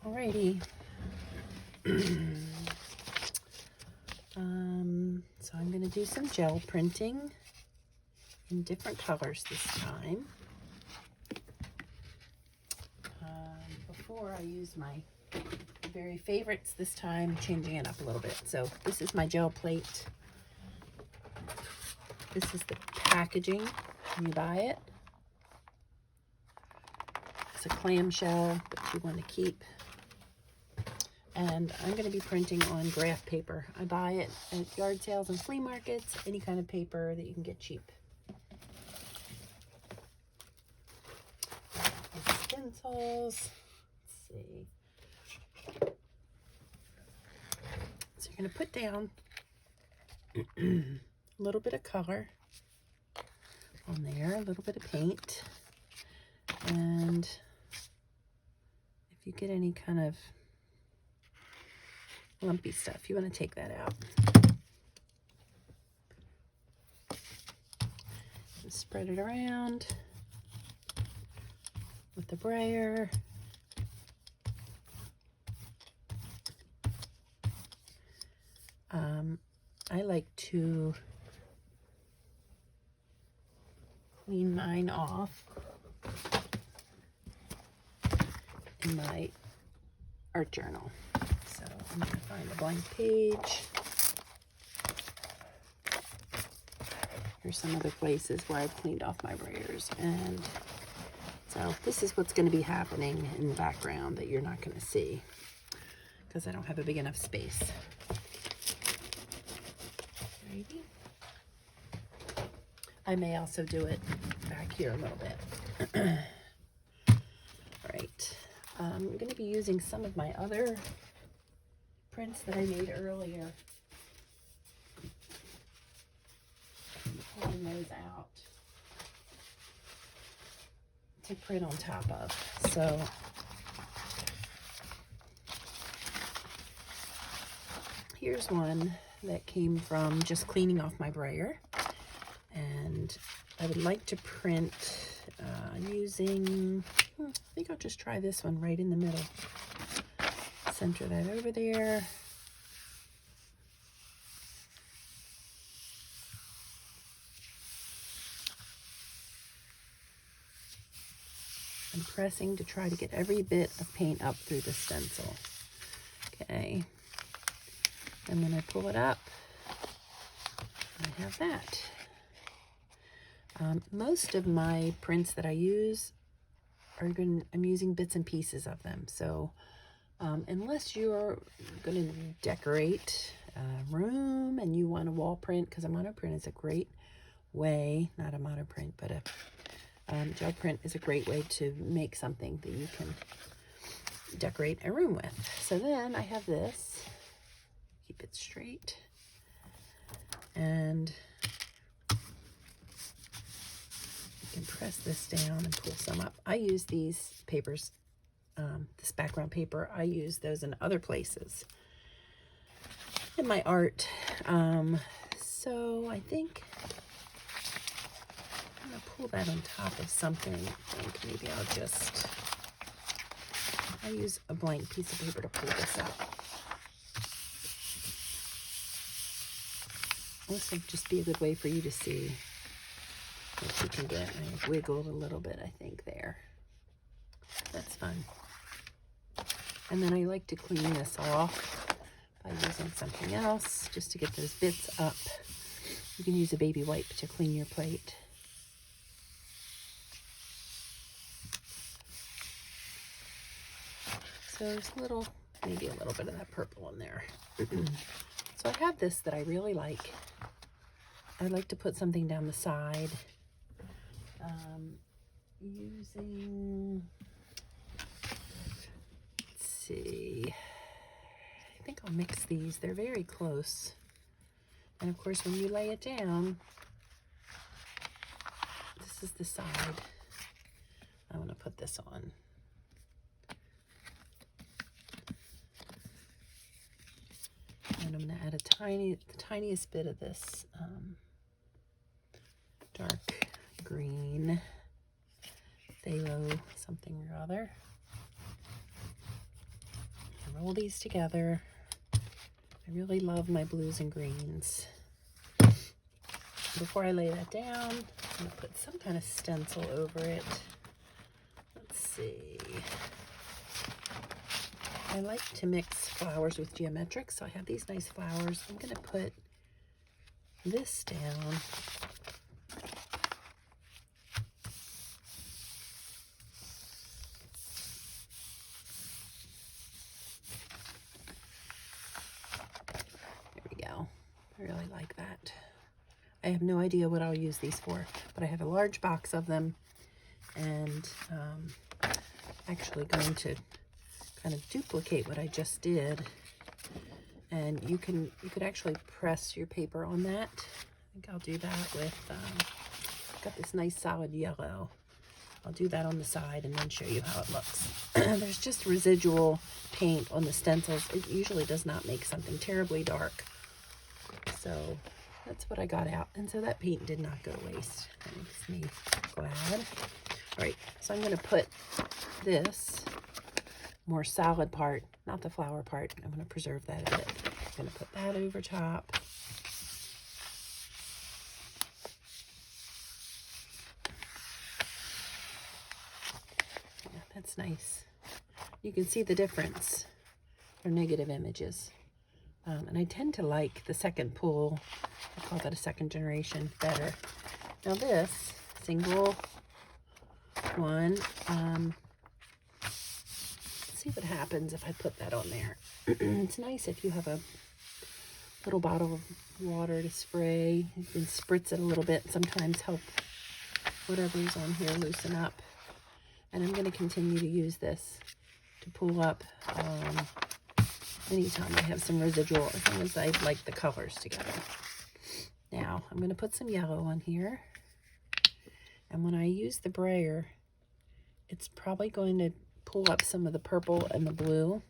Alrighty. So I'm going to do some gel printing in different colors this time. Before I use my very favorites, this time changing it up a little bit. So this is my gel plate. This is the packaging when you buy it. It's a clamshell that you want to keep. And I'm going to be printing on graph paper. I buy it at yard sales and flea markets, any kind of paper that you can get cheap. Stencils. Let's see. So you're going to put down a little bit of color on there, a little bit of paint. And if you get any kind of lumpy stuff, you want to take that out. And spread it around with the brayer. I like to clean mine off in my art journal. So I'm going to find a blank page. Here's some other places where I've cleaned off my brayers. And so this is what's going to be happening in the background that you're not going to see because I don't have a big enough space. Alrighty. I may also do it back here a little bit. Alright. I'm going to be using some of my other prints that I made earlier. Pulling those out to print on top of. So here's one that came from just cleaning off my brayer, and I would like to print using, I think I'll just try this one right in the middle. Center that over there. I'm pressing to try to get every bit of paint up through the stencil. Okay. And then I pull it up. I have that. Most of my prints that I use I'm using bits and pieces of them. So unless you're going to decorate a room and you want a wall print, because a monoprint is a great way, not a monoprint, but a gel print is a great way to make something that you can decorate a room with. So then I have this, keep it straight, and you can press this down and pull some up. I use these papers, this background paper, I use those in other places in my art. So I think I'm going to pull that on top of something. I think maybe I'll use a blank piece of paper to pull this up. This will just be a good way for you to see what you can get. I wiggled a little bit, I think, there. That's fun. And then I like to clean this off by using something else just to get those bits up. You can use a baby wipe to clean your plate. So there's maybe a little bit of that purple in there. So I have this that I really like. I like to put something down the side. Using, let's see, I think I'll mix these. They're very close. And of course, when you lay it down, this is the side I want to put this on. And I'm going to add the tiniest bit of this dark green, phthalo something or other. roll these together. I really love my blues and greens. Before I lay that down, I'm going to put some kind of stencil over it. Let's see. I like to mix flowers with geometric, so I have these nice flowers. I'm going to put this down. There we go. I really like that. I have no idea what I'll use these for, but I have a large box of them, and actually going to kind of duplicate what I just did. And you could actually press your paper on that. I think I'll do that with, got this nice solid yellow. I'll do that on the side and then show you how it looks. There's just residual paint on the stencils. It usually does not make something terribly dark. So that's what I got out. And so that paint did not go to waste. That makes me glad. All right, so I'm going to put this more solid part, not the flower part. I'm going to preserve that a bit. I'm going to put that over top. Yeah, that's nice. You can see the difference. They're negative images. And I tend to like the second pull, I call that a second generation, better. Now this single one, see what happens if I put that on there. It's nice if you have a little bottle of water to spray. You can spritz it a little bit, sometimes help whatever's on here loosen up. And I'm going to continue to use this to pull up anytime I have some residual, as long as I like the colors together. Now, I'm going to put some yellow on here. And when I use the brayer, it's probably going to pull up some of the purple and the blue.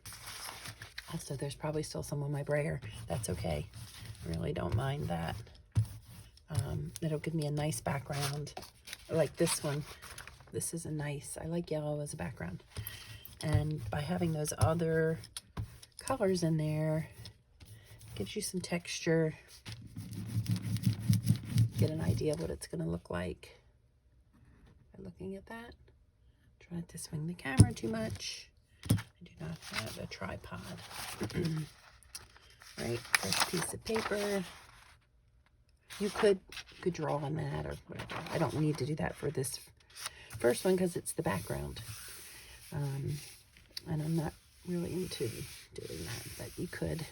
Also, there's probably still some on my brayer. That's okay. I really don't mind that. It'll give me a nice background. I like this one. This is a nice, I like yellow as a background. And by having those other colors in there, it gives you some texture. Get an idea of what it's going to look like by looking at that. Try not to swing the camera too much. I do not have a tripod. Right, first piece of paper. You could draw on that or whatever. I don't need to do that for this first one because it's the background. And I'm not really into doing that, but you could.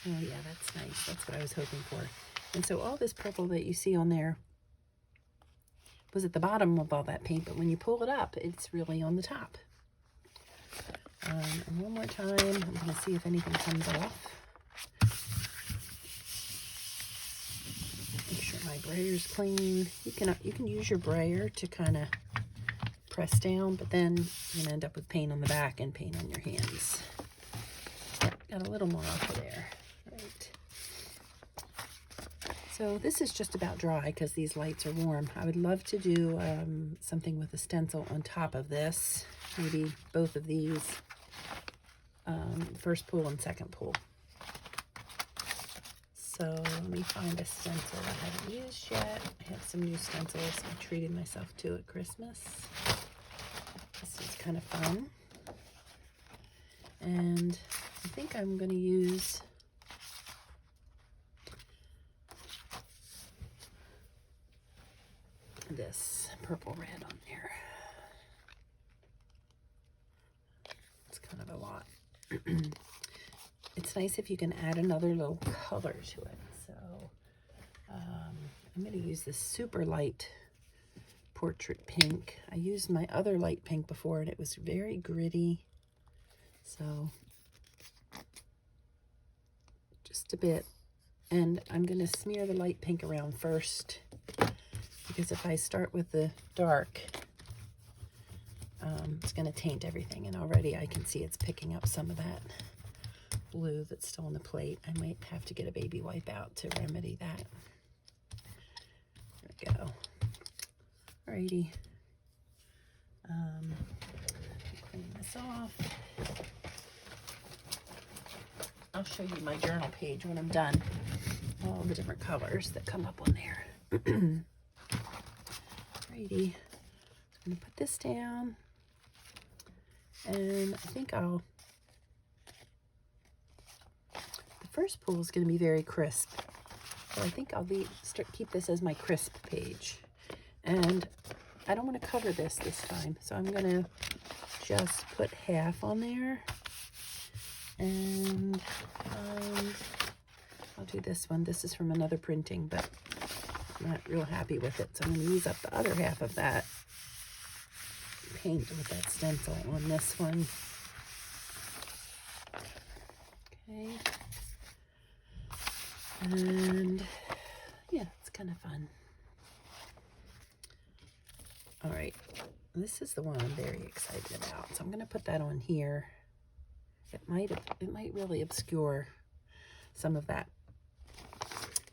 Oh yeah, that's nice. That's what I was hoping for. And so all this purple that you see on there was at the bottom of all that paint, but when you pull it up, it's really on the top. And one more time, I'm going to see if anything comes off. Make sure my brayer's clean. You can use your brayer to kind of press down, but then you're going to end up with paint on the back and paint on your hands. Got a little more off of there. Right. So this is just about dry because these lights are warm. I would love to do something with a stencil on top of this. Maybe both of these, first pull and second pull. So let me find a stencil I haven't used yet. I have some new stencils I treated myself to at Christmas. This is kind of fun. And I think I'm going to use this purple red on there. It's kind of a lot. It's nice if you can add another little color to it. So I'm going to use this super light portrait pink. I used my other light pink before and it was very gritty. So just a bit. And I'm going to smear the light pink around first, because if I start with the dark, it's going to taint everything. And already I can see it's picking up some of that blue that's still on the plate. I might have to get a baby wipe out to remedy that. There go. Alrighty. Clean this off. I'll show you my journal page when I'm done. All the different colors that come up on there. Alrighty. I'm going to put this down. And I think the first pool is going to be very crisp. So I think I'll keep this as my crisp page. And I don't want to cover this time. So I'm going to just put half on there. And I'll do this one. This is from another printing, but I'm not real happy with it. So I'm going to use up the other half of that paint with that stencil on this one. Okay. And yeah, it's kind of fun. All right. This is the one I'm very excited about. So I'm going to put that on here. It might really obscure some of that.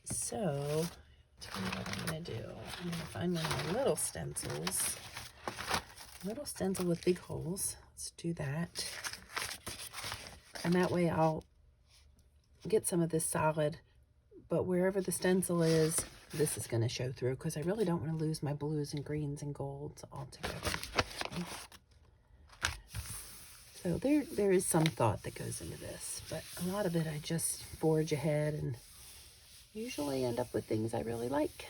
So, tell me what I'm going to do. I'm going to find one of my little stencils. Little stencil with big holes. Let's do that. And that way I'll get some of this solid, but wherever the stencil is, this is going to show through because I really don't want to lose my blues and greens and golds all together. So there is some thought that goes into this, but a lot of it I just forge ahead and usually end up with things I really like.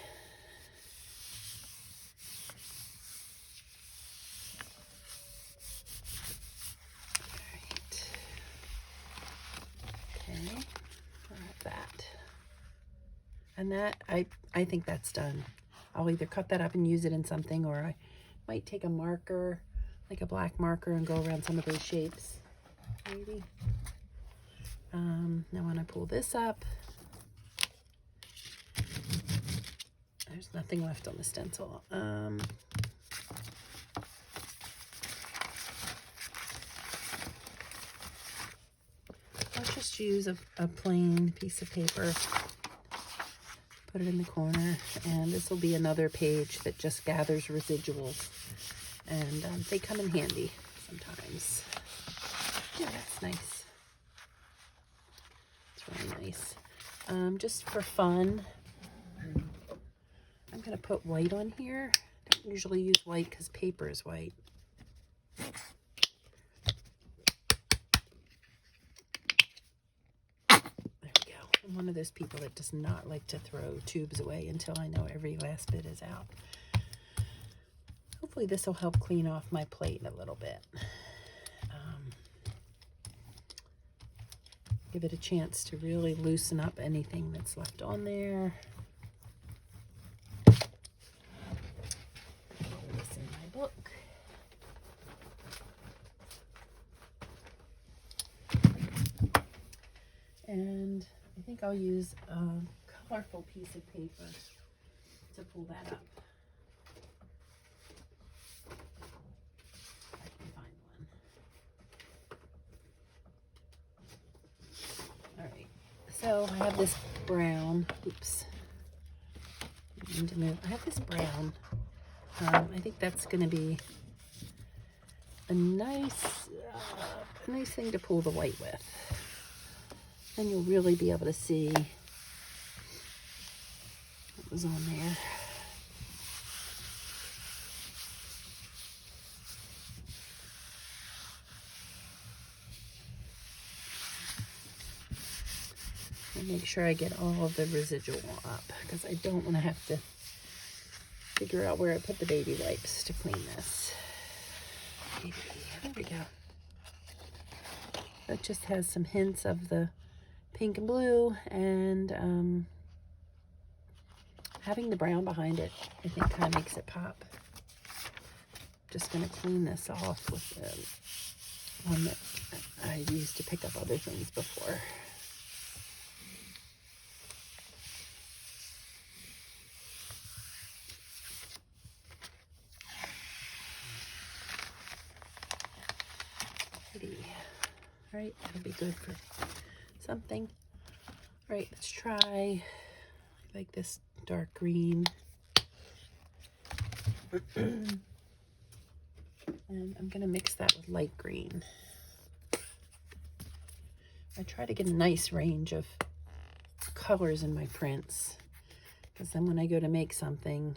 Alright. Okay, I'll have that. And that, I think that's done. I'll either cut that up and use it in something, or I might take a marker, like a black marker, and go around some of those shapes, maybe. Now when I pull this up, there's nothing left on the stencil. I'll just use a plain piece of paper, put it in the corner, and this will be another page that just gathers residuals, and they come in handy sometimes. Yeah, that's nice. It's really nice. Just for fun, I'm going to put white on here. I don't usually use white because paper is white. There we go. I'm one of those people that does not like to throw tubes away until I know every last bit is out. Hopefully this will help clean off my plate a little bit. Give it a chance to really loosen up anything that's left on there. Put this in my book. And I think I'll use a colorful piece of paper to pull that up. I can find one. All right. So I have this brown. Oops. I need to move. I have this brown. I think that's going to be a nice thing to pull the white with. And you'll really be able to see what was on there. And make sure I get all of the residual up, because I don't want to have to figure out where I put the baby wipes to clean this. There we go. That just has some hints of the pink and blue, and having the brown behind it, I think, kind of makes it pop. Just going to clean this off with the one that I used to pick up other things before. Right, that'll be good for something. All right, let's try like this dark green. And I'm going to mix that with light green. I try to get a nice range of colors in my prints, because then when I go to make something,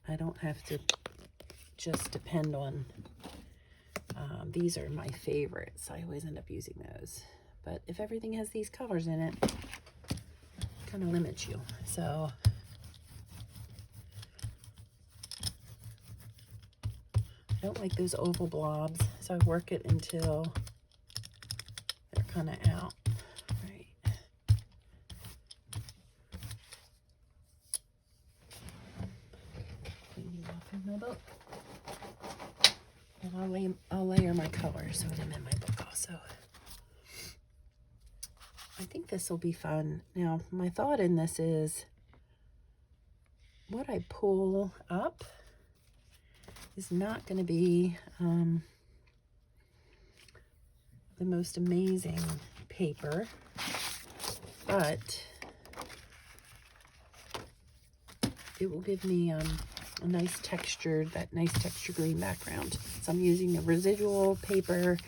I don't have to just depend on, these are my favorites. I always end up using those. But if everything has these colors in it, it kind of limits you. So I don't like those oval blobs, so I work it until they're kind of out. Right. Cleaning off in my book. And I'll layer my colors so I'm in my book also. I think this will be fun. Now, my thought in this is what I pull up is not going to be the most amazing paper, but it will give me a nice texture, that nice texture green background. So I'm using a residual paper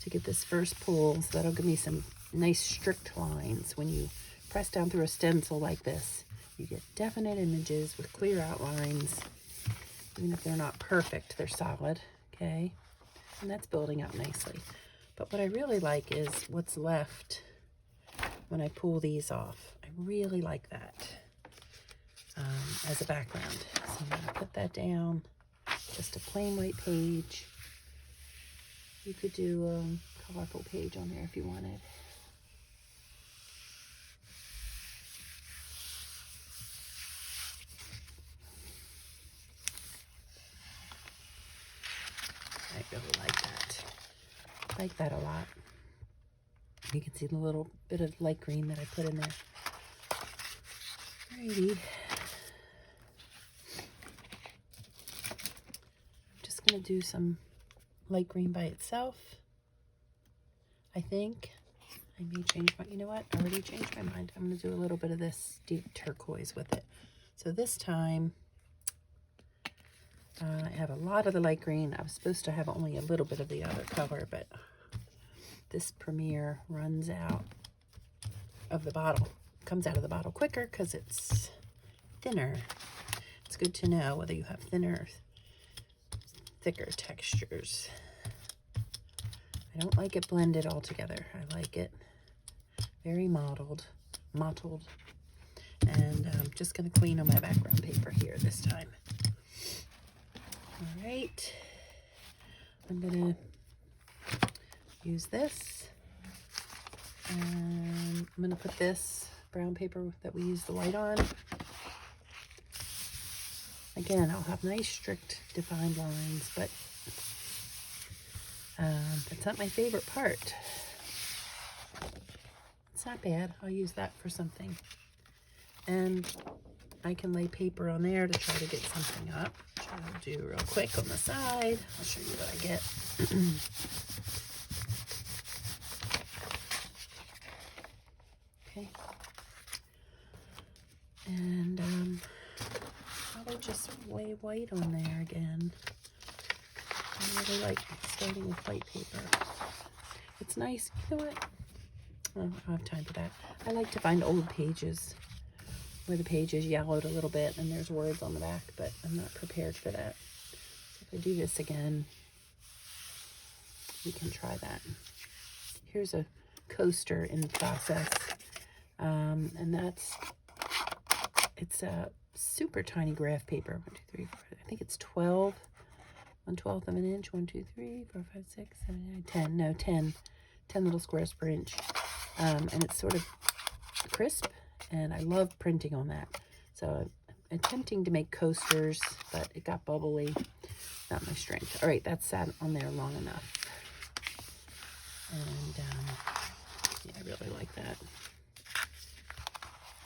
to get this first pull, so that'll give me some nice strict lines. When you press down through a stencil like this, you get definite images with clear outlines. Even if they're not perfect, they're solid, okay? And that's building up nicely. But what I really like is what's left when I pull these off. I really like that as a background. So I'm gonna put that down, just a plain white page. You could do a colorful page on there if you wanted. I really like that. I like that a lot. You can see the little bit of light green that I put in there. Alrighty. I'm just going to do some light green by itself. I think I may change my, you know what? I already changed my mind. I'm going to do a little bit of this deep turquoise with it. So this time, I have a lot of the light green. I was supposed to have only a little bit of the other color, but this Premier runs out of the bottle. Comes out of the bottle quicker because it's thinner. It's good to know whether you have thinner or thicker textures. I don't like it blended all together. I like it very mottled. And I'm just going to clean on my background paper here this time. All right, I'm going to use this, and I'm going to put this brown paper that we use the white on. Again, I'll have nice, strict, defined lines, but that's not my favorite part. It's not bad. I'll use that for something. And I can lay paper on there to try to get something up, which I'll do real quick on the side. I'll show you what I get. Okay. And probably just lay white on there again. I really like starting with white paper. It's nice. You know what? I don't have time for that. I like to find old pages where the page is yellowed a little bit and there's words on the back, but I'm not prepared for that. So if I do this again, we can try that. Here's a coaster in the process, and it's a super tiny graph paper. 1, 2, 3, 4. I think it's 12, 1/12 of an inch. 1, 2, 3, 4, 5, 6, 7, 8, 10. No, 10 little squares per inch, and it's sort of crisp. And I love printing on that. So I'm attempting to make coasters, but it got bubbly. Not my strength. All right, that's sat on there long enough. And yeah, I really like that.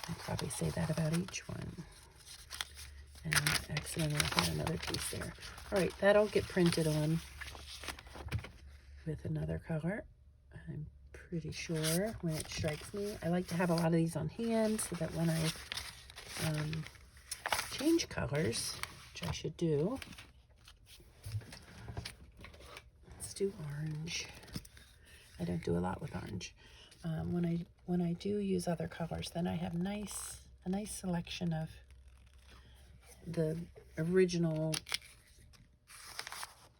I'd probably say that about each one. And I accidentally had another piece there. All right, that'll get printed on with another color. I'm pretty sure when it strikes me. I like to have a lot of these on hand so that when I change colors, which I should do. Let's do orange. I don't do a lot with orange. When I do use other colors, then I have a nice selection of the original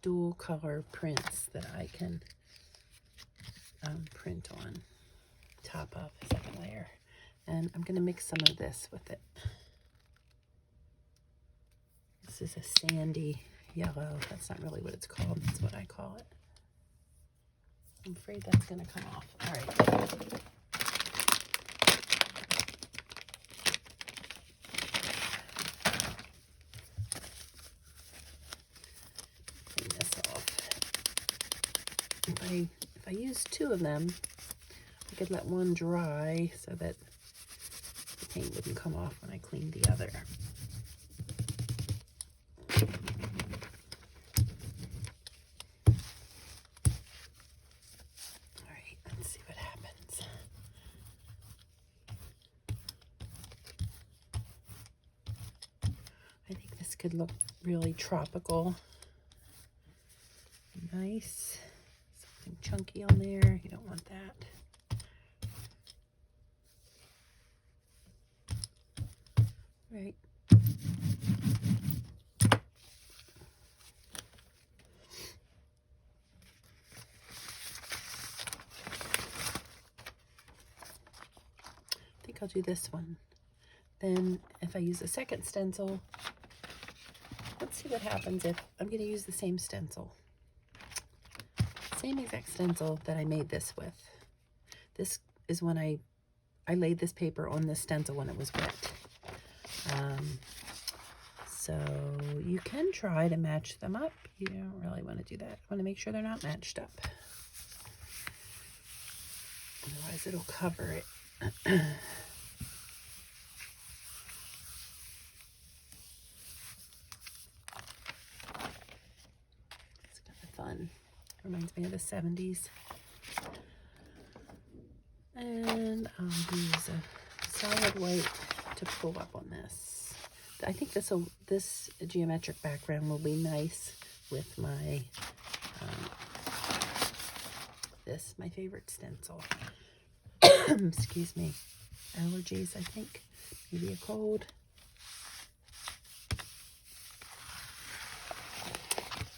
dual color prints that I can print on top of the second layer. And I'm going to mix some of this with it. This is a sandy yellow. That's not really what it's called. That's what I call it. I'm afraid that's going to come off. All right. Clean this off. If I use two of them, I could let one dry so that the paint wouldn't come off when I cleaned the other. Could look really tropical. Nice. Something chunky on there. You don't want that. Right. I think I'll do this one. Then if I use a second stencil, let's see what happens if I'm going to use the same stencil. Same exact stencil that I made this with. This is when I laid this paper on this stencil when it was wet. So you can try to match them up. You don't really want to do that. I want to make sure they're not matched up. Otherwise it'll cover it. Fun. Reminds me of the 70s. And I'll use a solid white to pull up on this. I think this geometric background will be nice with my my favorite stencil. Excuse me. Allergies, I think. Maybe a cold.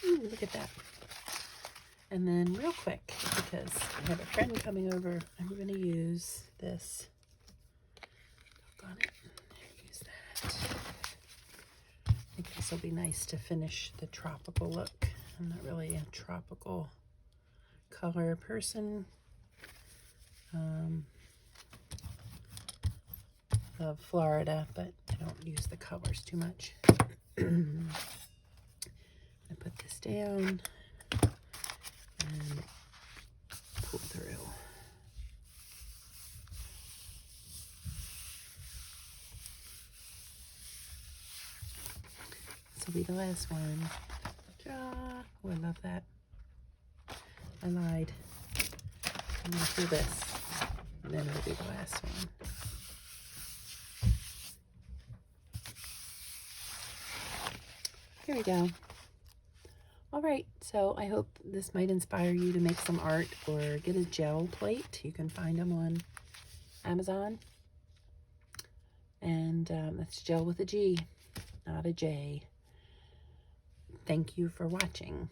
Ooh, look at that. And then real quick, because I have a friend coming over, I'm going to use this. Look on it. Use that. I think this will be nice to finish the tropical look. I'm not really a tropical color person. Love Florida, but I don't use the colors too much. I put this down and pull through. This will be the last one. Oh, I love that. I lied. I'm going to do this, and then it'll be the last one. Here we go. All right, so I hope this might inspire you to make some art or get a gel plate. You can find them on Amazon. And that's gel with a G, not a J. Thank you for watching.